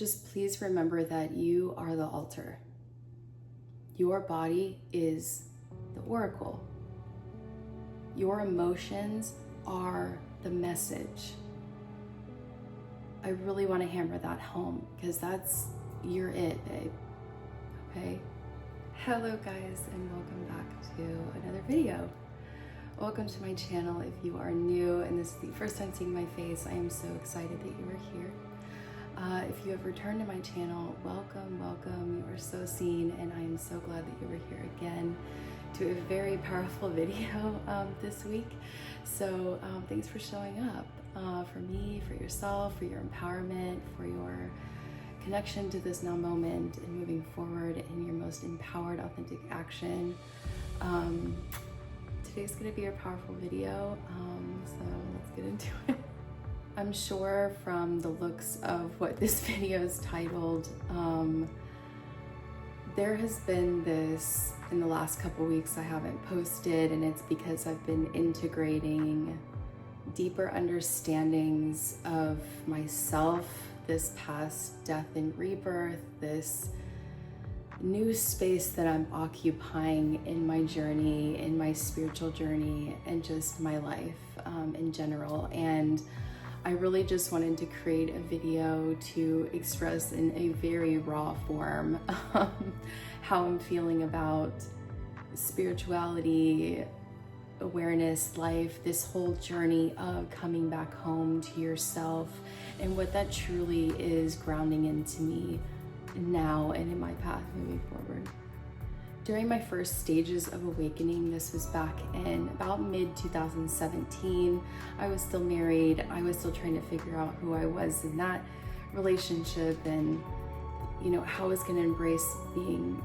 just please remember that you are the altar. Your body is the oracle. Your emotions are the message. I really want to hammer that home because you're it, babe. Okay? Hello guys, and welcome back to another video. Welcome to my channel. If you are new and this is the first time seeing my face, I am so excited that you are here. If you have returned to my channel, welcome. You are so seen, and I am so glad that you are here again to a very powerful video this week. So thanks for showing up for me, for yourself, for your empowerment, for your connection to this now moment and moving forward in your most empowered, authentic action. Today's gonna be a powerful video, so let's get into it. I'm sure from the looks of what this video is titled, there has been this, in the last couple weeks I haven't posted, and it's because I've been integrating deeper understandings of myself, this past death and rebirth, this new space that I'm occupying in my journey, in my spiritual journey, and just my life in general. And I really just wanted to create a video to express in a very raw form how I'm feeling about spirituality, awareness, life, this whole journey of coming back home to yourself, and what that truly is grounding into me now and in my path moving forward. During my first stages of awakening, this was back in about mid-2017, I was still married. I was still trying to figure out who I was in that relationship, and how I was going to embrace being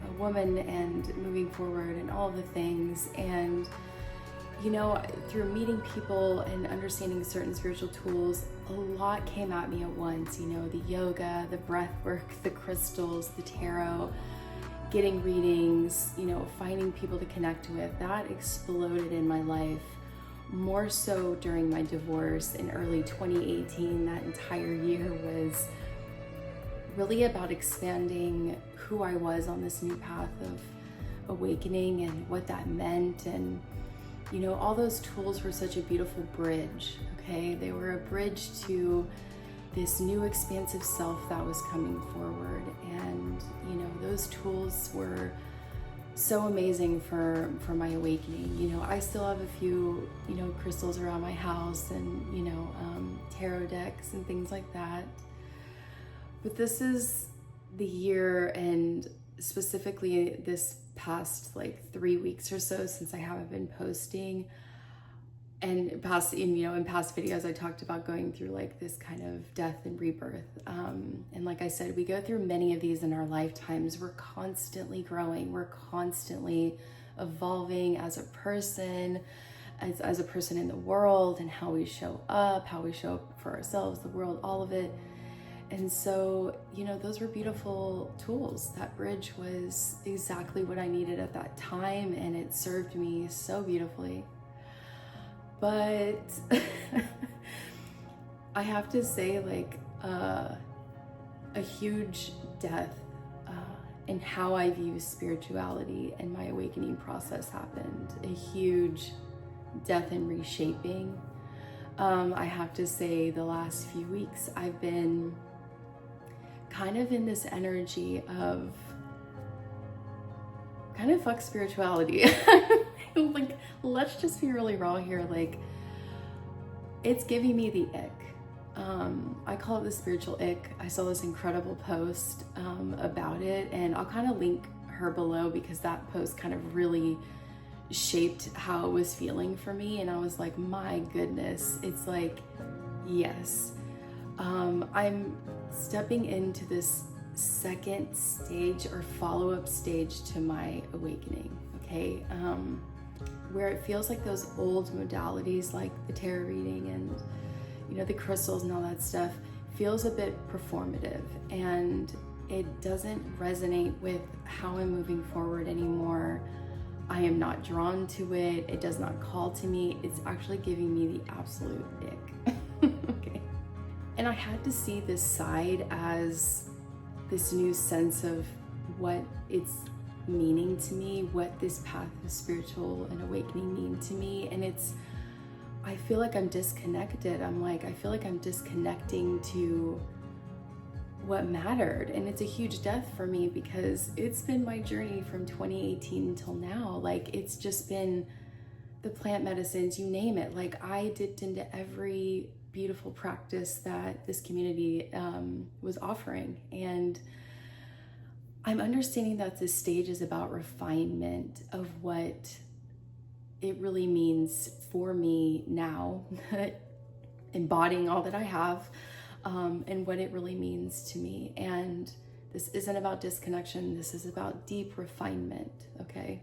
a woman and moving forward and all the things. And through meeting people and understanding certain spiritual tools, a lot came at me at once. The yoga, the breath work, the crystals, the tarot, getting readings, finding people to connect with. That exploded in my life, more so during my divorce in early 2018. That entire year was really about expanding who I was on this new path of awakening and what that meant. And all those tools were such a beautiful bridge, okay? They were a bridge to this new expansive self that was coming forward. And those tools were so amazing for my awakening. I still have a few crystals around my house, and tarot decks and things like that. But this is the year, and specifically this past 3 weeks or so since I haven't been posting. And in past videos, I talked about going through this kind of death and rebirth. And like I said, we go through many of these in our lifetimes. We're constantly growing. We're constantly evolving as a person, as a person in the world, and how we show up for ourselves, the world, all of it. And so, those were beautiful tools. That bridge was exactly what I needed at that time, and it served me so beautifully. But I have to say, a huge death in how I view spirituality and my awakening process happened. A huge death and reshaping. I have to say, the last few weeks I've been kind of in this energy of kind of fuck spirituality. Let's just be really raw here. It's giving me the ick. I call it the spiritual ick. I saw this incredible post about it, and I'll kind of link her below because that post kind of really shaped how it was feeling for me. And I was like, my goodness, it's yes. I'm stepping into this second stage or follow-up stage to my awakening, okay? Where it feels like those old modalities, like the tarot reading and the crystals and all that stuff, feels a bit performative, and it doesn't resonate with how I'm moving forward anymore. I am not drawn to it. It does not call to me. It's actually giving me the absolute ick. Okay. And And I had to see this side as this new sense of what it's meaning to me, what this path of spiritual and awakening mean to me. And I feel like I'm disconnected. I feel like I'm disconnecting to what mattered. And it's a huge death for me because it's been my journey from 2018 until now. Like, it's just been the plant medicines, you name it. Like, I dipped into every beautiful practice that this community was offering. And I'm understanding that this stage is about refinement of what it really means for me now, embodying all that I have, and what it really means to me. And this isn't about disconnection. This is about deep refinement, okay?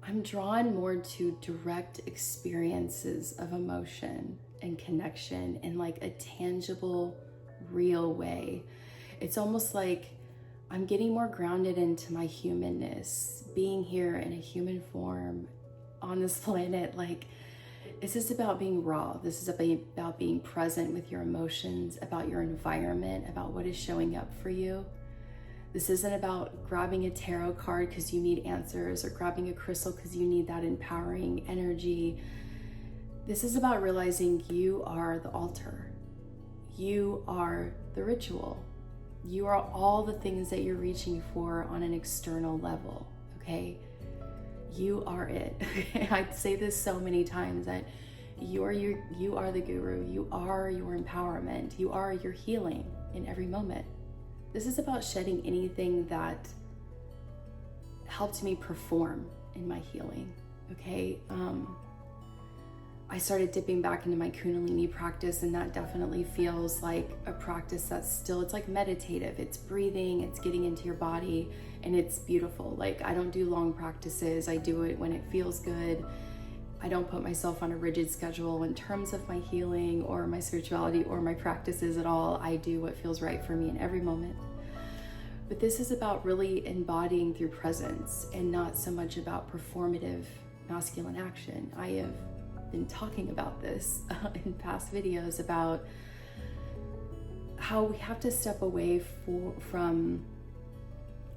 I'm drawn more to direct experiences of emotion and connection in like a tangible, real way. It's almost like I'm getting more grounded into my humanness, being here in a human form on this planet. Like, this is about being raw. This is about being present with your emotions, about your environment, about what is showing up for you. This isn't about grabbing a tarot card because you need answers or grabbing a crystal because you need that empowering energy. This is about realizing you are the altar. You are the ritual. You are all the things that you're reaching for on an external level, okay? You are it. I say this so many times that you are the guru. You are your empowerment. You are your healing in every moment. This is about shedding anything that helped me perform in my healing, okay? I started dipping back into my Kundalini practice, and that definitely feels like a practice that's still, it's like meditative. It's breathing, it's getting into your body, and it's beautiful. Like, I don't do long practices. I do it when it feels good. I don't put myself on a rigid schedule in terms of my healing or my spirituality or my practices at all. I do what feels right for me in every moment. But this is about really embodying through presence and not so much about performative masculine action. I have been talking about this in past videos about how we have to step away from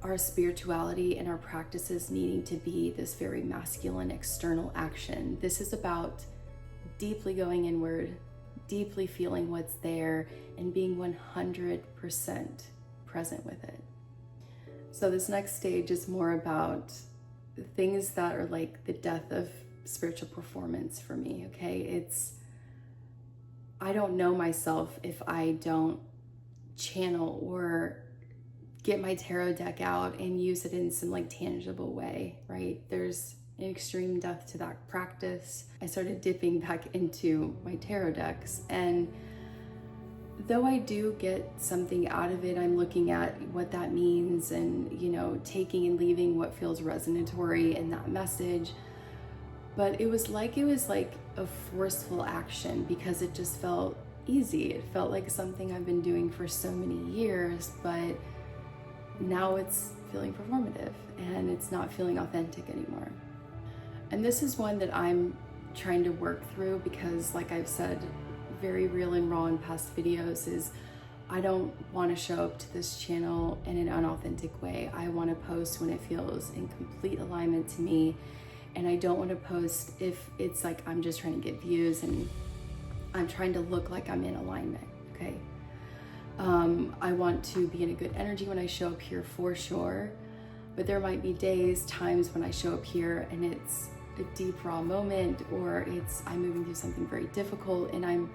our spirituality and our practices needing to be this very masculine external action. This is about deeply going inward, deeply feeling what's there, and being 100% present with it. So this next stage is more about things that are like the death of spiritual performance for me, okay? I don't know myself if I don't channel or get my tarot deck out and use it in some like tangible way, right? There's an extreme death to that practice. I started dipping back into my tarot decks, and though I do get something out of it, I'm looking at what that means and, you know, taking and leaving what feels resonatory in that message. But it was like a forceful action because it just felt easy. It felt like something I've been doing for so many years, but now it's feeling performative and it's not feeling authentic anymore. And this is one that I'm trying to work through because, like I've said, very real and raw in past videos, is I don't want to show up to this channel in an unauthentic way. I want to post when it feels in complete alignment to me. And I don't want to post if it's like I'm just trying to get views and I'm trying to look like I'm in alignment, okay? I want to be in a good energy when I show up here for sure, but there might be days, times when I show up here and it's a deep, raw moment, or I'm moving through something very difficult, and I'm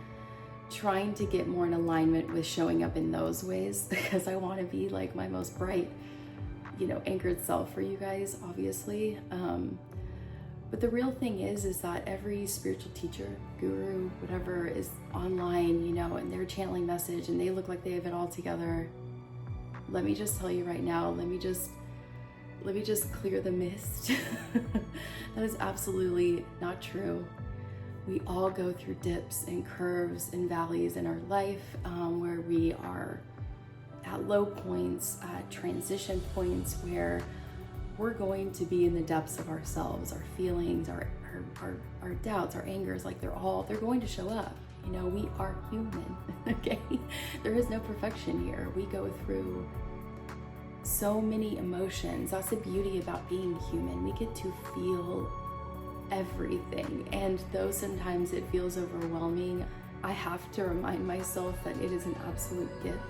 trying to get more in alignment with showing up in those ways because I want to be like my most bright, you know, anchored self for you guys, obviously. But the real thing is that every spiritual teacher, guru, whatever, is online, you know, and they're channeling message and they look like they have it all together. Let me just tell you right now, let me just clear the mist. That is absolutely not true. We all go through dips and curves and valleys in our life, where we are at low points, at transition points where we're going to be in the depths of ourselves, our feelings, our doubts, our angers, like they're going to show up, You know, we are human, okay? There is no perfection here. We go through so many emotions. That's the beauty about being human. We get to feel everything. And though sometimes it feels overwhelming, I have to remind myself that it is an absolute gift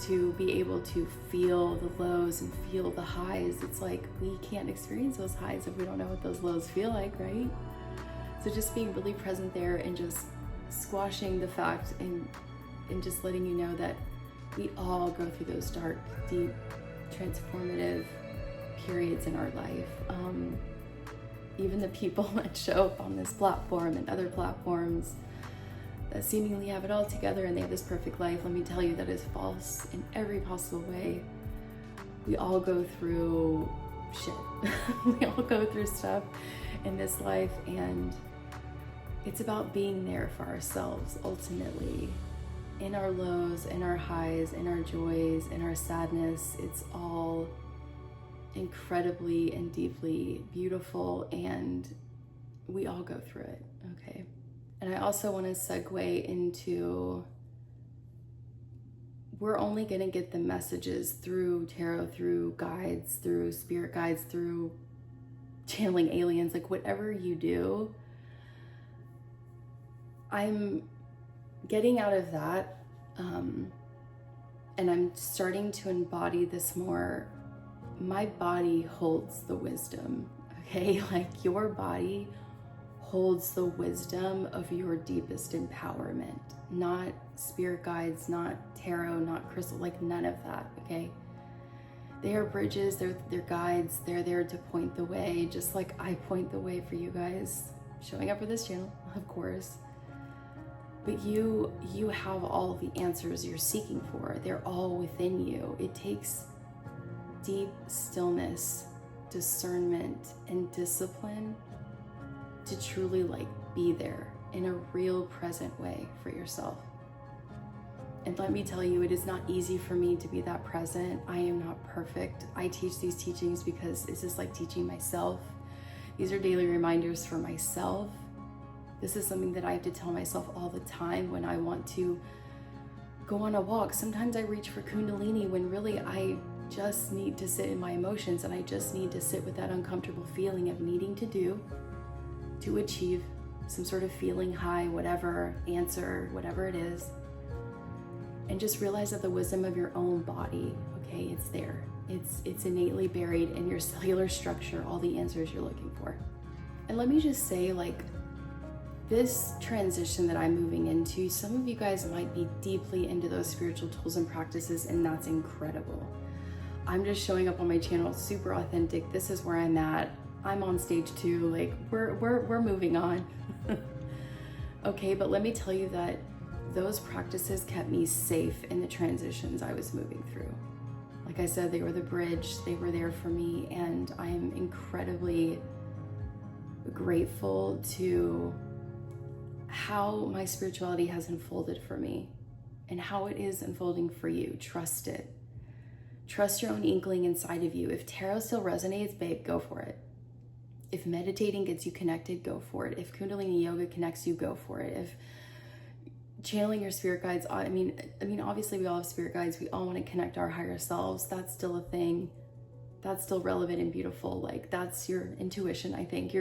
to be able to feel the lows and feel the highs. It's like we can't experience those highs if we don't know what those lows feel like, right? So just being really present there and just squashing the fact and just letting you know that we all go through those dark, deep, transformative periods in our life. Even the people that show up on this platform and other platforms that seemingly have it all together and they have this perfect life, let me tell you that is false in every possible way. We all go through shit. We all go through stuff in this life, and it's about being there for ourselves ultimately. In our lows, in our highs, in our joys, in our sadness, it's all incredibly and deeply beautiful, and we all go through it, okay? And I also want to segue into, we're only going to get the messages through tarot, through guides, through spirit guides, through channeling aliens, like whatever you do. I'm getting out of that, and I'm starting to embody this more. My body holds the wisdom, okay? Like your body holds the wisdom of your deepest empowerment, not spirit guides, not tarot, not crystal, like none of that, okay? They are bridges, they're guides, they're there to point the way, just like I point the way for you guys showing up for this channel, of course. But you have all the answers you're seeking for. They're all within you. It takes deep stillness, discernment, and discipline to truly like be there in a real present way for yourself. And let me tell you, it is not easy for me to be that present. I am not perfect. I teach these teachings because it's just like teaching myself. These are daily reminders for myself. This is something that I have to tell myself all the time when I want to go on a walk. Sometimes I reach for Kundalini when really I just need to sit in my emotions, and I just need to sit with that uncomfortable feeling of needing to do, to achieve some sort of feeling high, whatever, answer, whatever it is. And just realize that the wisdom of your own body, okay, it's there. It's innately buried in your cellular structure, all the answers you're looking for. And let me just say, like, this transition that I'm moving into, some of you guys might be deeply into those spiritual tools and practices, and that's incredible. I'm just showing up on my channel super authentic. This is where I'm at. I'm on stage 2, like we're moving on. Okay, but let me tell you that those practices kept me safe in the transitions I was moving through. Like I said, they were the bridge, they were there for me, and I am incredibly grateful to how my spirituality has unfolded for me and how it is unfolding for you. Trust it. Trust your own inkling inside of you. If tarot still resonates, babe, go for it. If meditating gets you connected, go for it. If Kundalini yoga connects you, go for it. If channeling your spirit guides, I mean, obviously we all have spirit guides. We all want to connect our higher selves. That's still a thing. That's still relevant and beautiful. Like, that's your intuition, I think.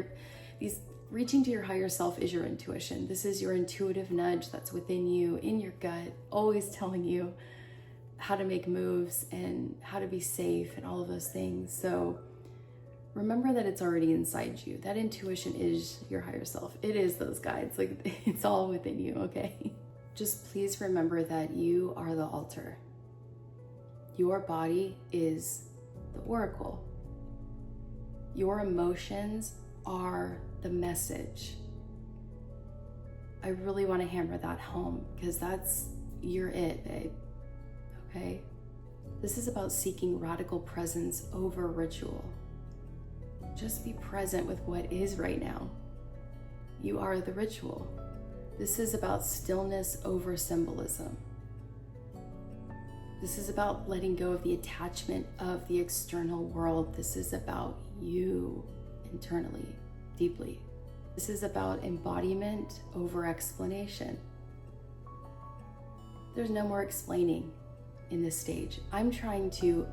Reaching to your higher self is your intuition. This is your intuitive nudge that's within you, in your gut, always telling you how to make moves and how to be safe and all of those things. So remember that it's already inside you. That intuition is your higher self. It is those guides. Like, it's all within you, okay? Just please remember that you are the altar. Your body is the oracle. Your emotions are the message. I really want to hammer that home because you're it, babe. Okay? This is about seeking radical presence over ritual. Just be present with what is right now. You are the ritual. This is about stillness over symbolism. This is about letting go of the attachment of the external world. This is about you internally, deeply. This is about embodiment over explanation. There's no more explaining in this stage. I'm trying to,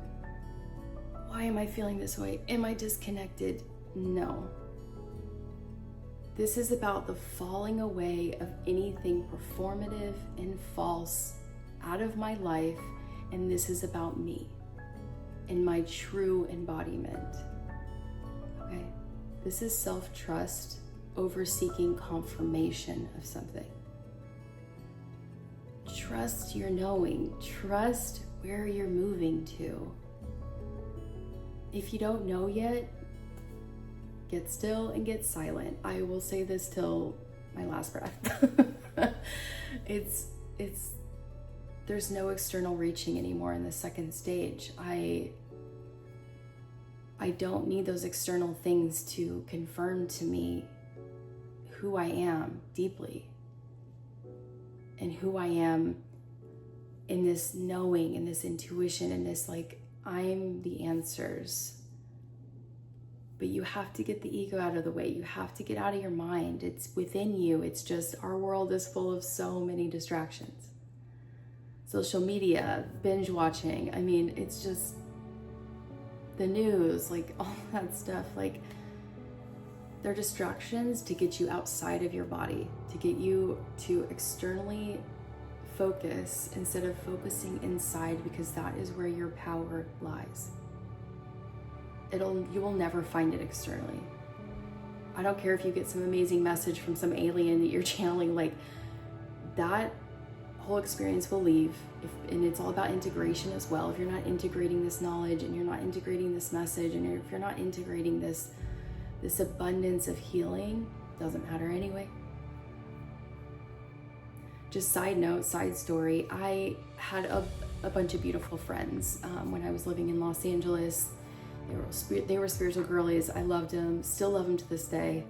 why am I feeling this way? Am I disconnected? No. This is about the falling away of anything performative and false out of my life, and this is about me and my true embodiment. Okay? This is self-trust over seeking confirmation of something. Trust your knowing. Trust where you're moving to. If you don't know yet, get still and get silent. I will say this till my last breath. There's no external reaching anymore in the second stage. I don't need those external things to confirm to me who I am deeply and who I am in this knowing and this intuition and this I'm the answers. But you have to get the ego out of the way. You have to get out of your mind. It's within you. It's just our world is full of so many distractions. Social media, binge watching. I mean, it's just the news, all that stuff. They're distractions to get you outside of your body, to get you to externally focus instead of focusing inside, because that is where your power lies. You will never find it externally. I don't care if you get some amazing message from some alien that you're channeling, that whole experience will leave. And it's all about integration as well. If you're not integrating this knowledge and you're not integrating this message, and if you're not integrating this abundance of healing, doesn't matter anyway. Just side note, side story, I had a bunch of beautiful friends when I was living in Los Angeles. They were spiritual girlies. I loved them, still love them to this day.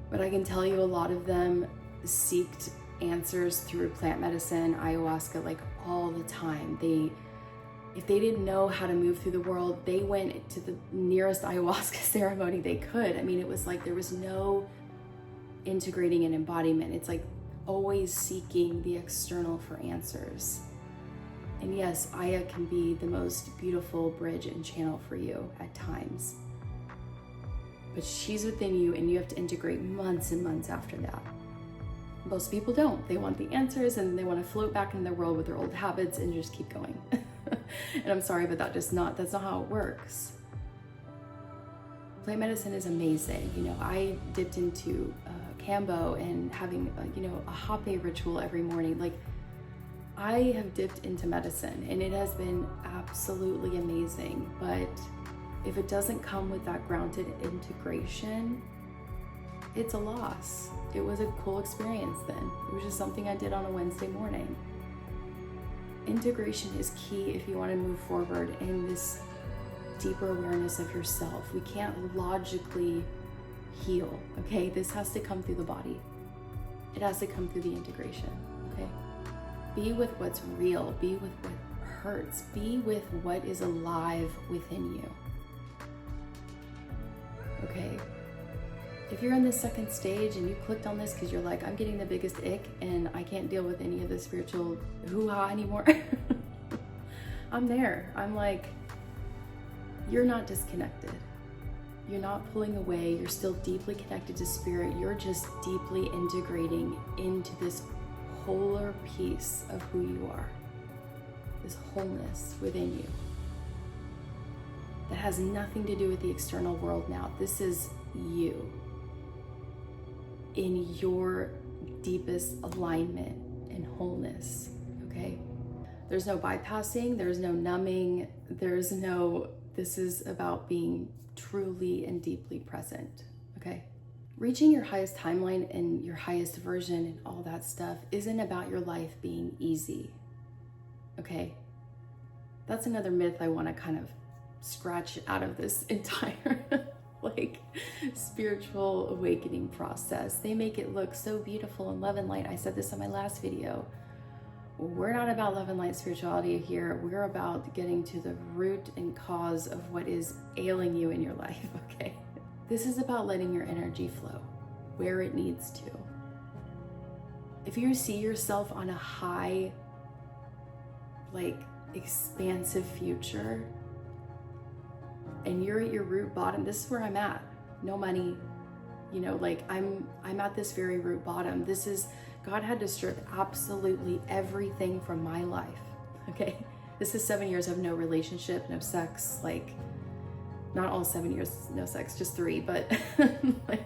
But I can tell you a lot of them seeked answers through plant medicine, ayahuasca, all the time. If they didn't know how to move through the world, they went to the nearest ayahuasca ceremony they could. I mean, it was there was no integrating an embodiment. It's always seeking the external for answers. And yes, Aya can be the most beautiful bridge and channel for you at times. But she's within you, and you have to integrate months and months after that. Most people don't. They want the answers and they want to float back in their world with their old habits and just keep going. And I'm sorry, but that's not how it works. Plant medicine is amazing. I dipped into Cambo and having a hape ritual every morning. I have dipped into medicine and it has been absolutely amazing. But if it doesn't come with that grounded integration, it's a loss. It was a cool experience then. It was just something I did on a Wednesday morning. Integration is key if you want to move forward in this deeper awareness of yourself. We can't logically heal, okay? This has to come through the body. It has to come through the integration, okay? Be with what's real. Be with what hurts. Be with what is alive within you, okay? If you're in the second stage and you clicked on this because you're I'm getting the biggest ick and I can't deal with any of the spiritual hoo-ha anymore, I'm there. I'm you're not disconnected. You're not pulling away. You're still deeply connected to spirit. You're just deeply integrating into this wholer piece of who you are, this wholeness within you that has nothing to do with the external world now. This is you in your deepest alignment and wholeness, okay? There's no bypassing, there's no numbing, this is about being truly and deeply present, okay? Reaching your highest timeline and your highest version and all that stuff isn't about your life being easy, okay? That's another myth I want to kind of scratch out of this entire spiritual awakening process. They make it look so beautiful and love and light. I said this in my last video. We're not about love and light spirituality here. We're about getting to the root and cause of what is ailing you in your life, okay? This is about letting your energy flow. where it needs to. If you see yourself on a high, like expansive future, and you're at your root bottom, this is where I'm at. No money, you know, like I'm at this very root bottom. This is, God had to strip absolutely everything from my life, okay? This is 7 years of no relationship, no sex, like not all 7 years, no sex, just 3, but like,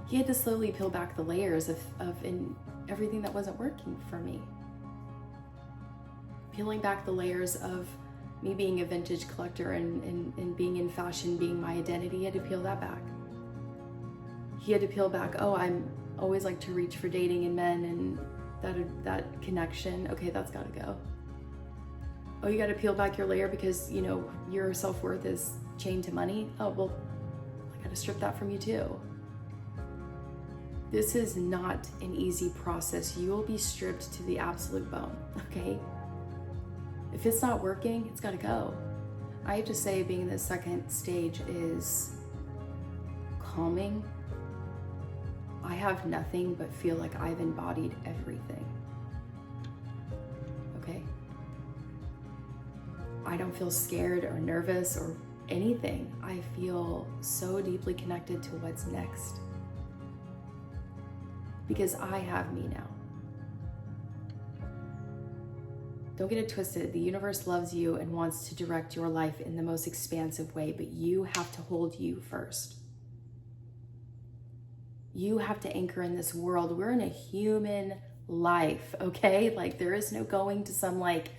he had to slowly peel back the layers of everything that wasn't working for me. Peeling back the layers of me being a vintage collector and being in fashion being my identity. He had to peel that back. He had to peel back, oh, I'm always like to reach for dating and men and that connection. Okay, that's gotta go. Oh, you gotta peel back your layer because, you know, your self-worth is chained to money. Oh, well, I gotta strip that from you too. This is not an easy process. You will be stripped to the absolute bone, okay? If it's not working, it's gotta go. I have to say, being in the second stage is calming. I have nothing but feel like I've embodied everything, okay? I don't feel scared or nervous or anything. I feel so deeply connected to what's next because I have me now. Don't get it twisted. The universe loves you and wants to direct your life in the most expansive way, but you have to hold you first. You have to anchor in this world. We're in a human life, okay? Like there is no going to some like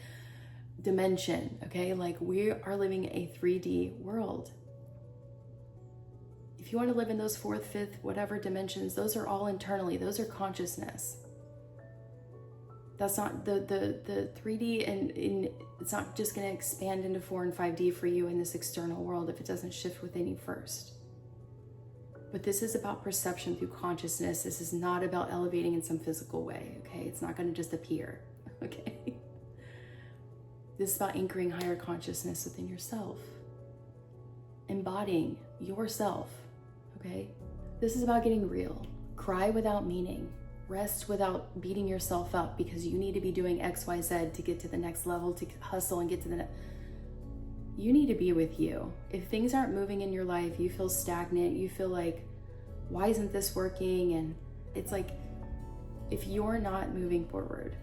dimension, okay? Like we are living a 3D world. If you want to live in those 4th, 5th, whatever dimensions, those are all internally. Those are consciousness. That's not the 3D, and it's not just going to expand into 4 and 5D for you in this external world if it doesn't shift within you first. But this is about perception through consciousness. This is not about elevating in some physical way, okay? It's not going to just appear, okay? This is about anchoring higher consciousness within yourself, embodying yourself, okay? This is about getting real. Cry without meaning. Rest without beating yourself up because you need to be doing X, Y, Z to get to the next level, to hustle and get to the next. You need to be with you. If things aren't moving in your life, you feel stagnant, you feel like, why isn't this working? And it's like, if you're not moving forward,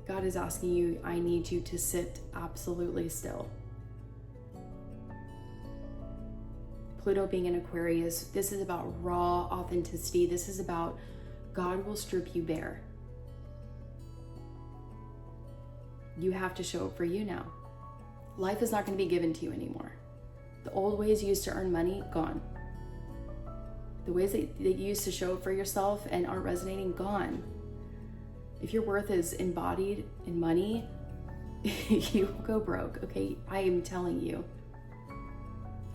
God is asking you, I need you to sit absolutely still. Pluto being in Aquarius, this is about raw authenticity. This is about God will strip you bare. You have to show up for you now. Life is not going to be given to you anymore. The old ways you used to earn money, gone. The ways that you used to show up for yourself and aren't resonating, gone. If your worth is embodied in money, you will go broke, okay? I am telling you.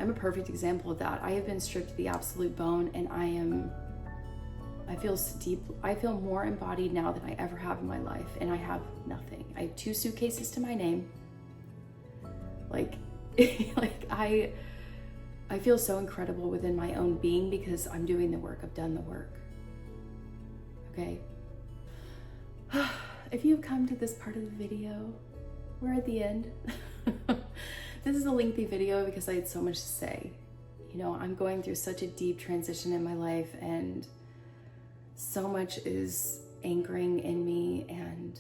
I'm a perfect example of that. I have been stripped to the absolute bone, and I feel more embodied now than I ever have in my life, and I have nothing. I have 2 suitcases to my name. Like I feel so incredible within my own being because I'm doing the work. I've done the work. Okay. If you've come to this part of the video, we're at the end. This is a lengthy video because I had so much to say. You know, I'm going through such a deep transition in my life, and so much is anchoring in me, and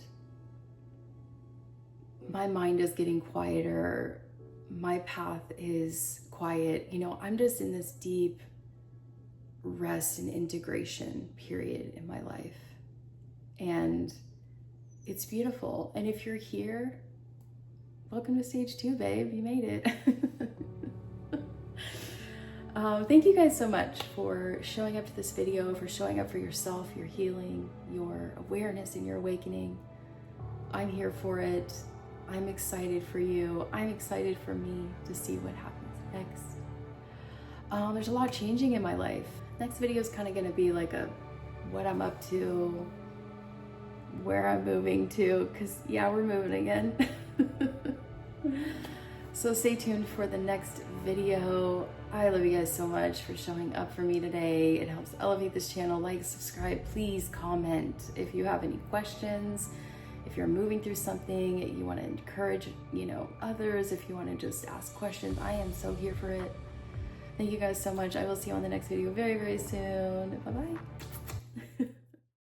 my mind is getting quieter. My path is quiet. You know, I'm just in this deep rest and integration period in my life. And it's beautiful. And if you're here, welcome to stage 2, babe. You made it. Thank you guys so much for showing up to this video, for showing up for yourself, your healing, your awareness, and your awakening. I'm here for it. I'm excited for you. I'm excited for me to see what happens next. There's a lot changing in my life. Next video is kind of going to be like what I'm up to, where I'm moving to, because yeah, we're moving again. So stay tuned for the next video. I love you guys so much for showing up for me today. It helps elevate this channel. Like, subscribe, please comment if you have any questions. If you're moving through something, you want to encourage, others, if you want to just ask questions, I am so here for it. Thank you guys so much. I will see you on the next video very, very soon. Bye-bye.